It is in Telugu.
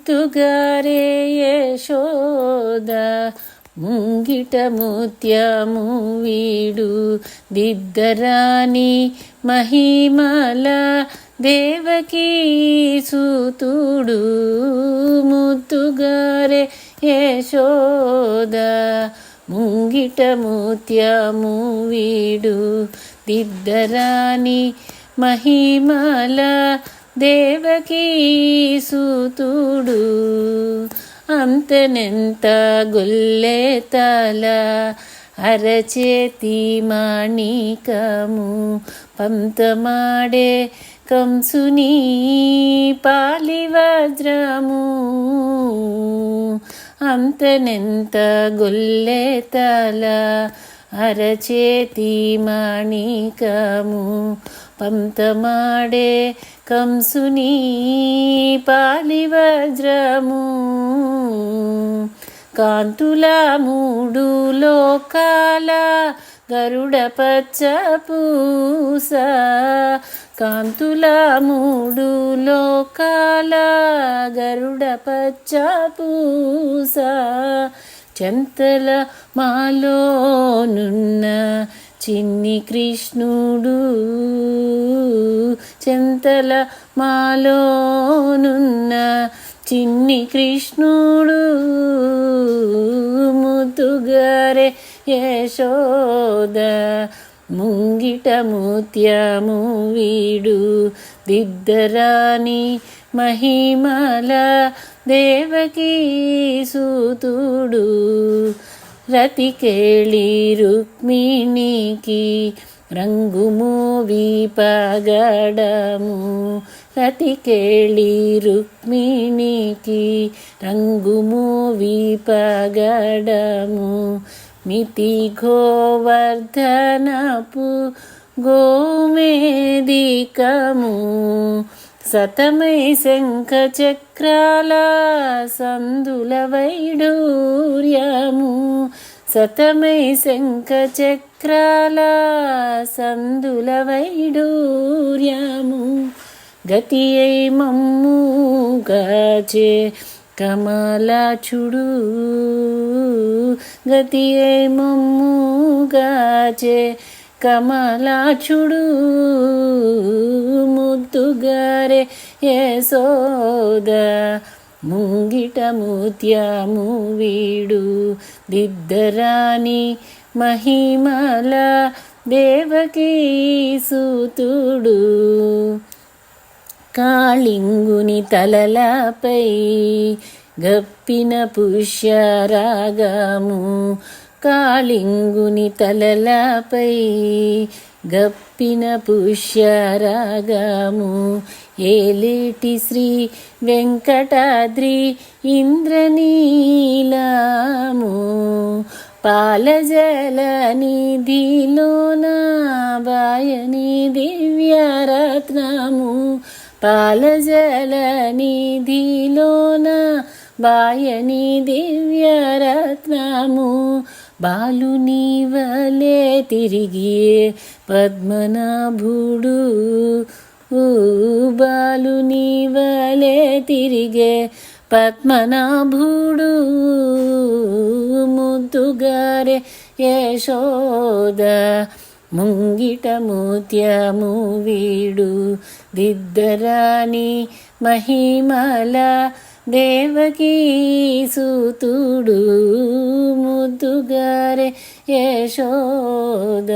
ముద్దుగారే యశోద ముంగిట ముత్యము వీడు దిద్దరాని మహిమల దేవకీ సూతుడు ముద్దుగారే యశోద ముంగిట ముత్యము వీడు దిద్దరాని మహిమల దేవకీ సూతుడు అంతనెంత గొల్లె తల అరచేతి మాణికము పంతమాడే కంసుని పాలి వజ్రము అంతనెంత గొల్లె తల అరచేతి మాణికము పంతమాడే కంసుని పాలి వజ్రము కాంతుల మూడు లోకాల గరుడ పచ్చ పూస కాంతుల మూడు లోకాల గరుడ పచ్చ పూస చెంతల మాలోనున్న చిన్ని కృష్ణుడు చెంతల మాలోనున్న చిన్ని కృష్ణుడు ముద్దుగారే యశోద ముంగిట ముత్యము వీడు దిద్దరాని మహిమల దేవకీ సూతుడు రతికేళి రుక్మిణికి రంగుమోవి పగడము రతికేళి రుక్మిణికి రంగుమోవి పగడము మితి గోవర్ధనపు గోమేదికము సతమై శంఖ చక్రాల సందుల వైడూర్యము సతమై శంఖ చక్రాల సందుల వైడూర్యము గతి అయి మమ్ము గాచే కమలాచుడు గతి అయి మమ్ము గాచే కమలాచుడు ముద్దుగారే యశోద ముంగిట ముత్యము వీడు దిద్దరాని మహిమల దేవకీ సూతుడు కాళింగుని తలలపై గప్పిన పుష్యరాగము కాళింగుని తలలపై గప్పిన పుష్యరాగము ఏలేటి శ్రీ వెంకటాద్రి ఇంద్రనీలము పాలజల నిధిలోన బాయని దివ్యరత్నము పాలజల నిధిలోన బాయని దివ్యరత్నము బాలుని వలె తిరిగి పద్మనాభుడు బాలుని వలె తిరిగే పద్మనాభుడు ముద్దుగారే యశోద ముంగిట ముత్యము వీడు దిద్దరాని మహిమల దేవకీ సూతుడు ముద్దుగారే యశోద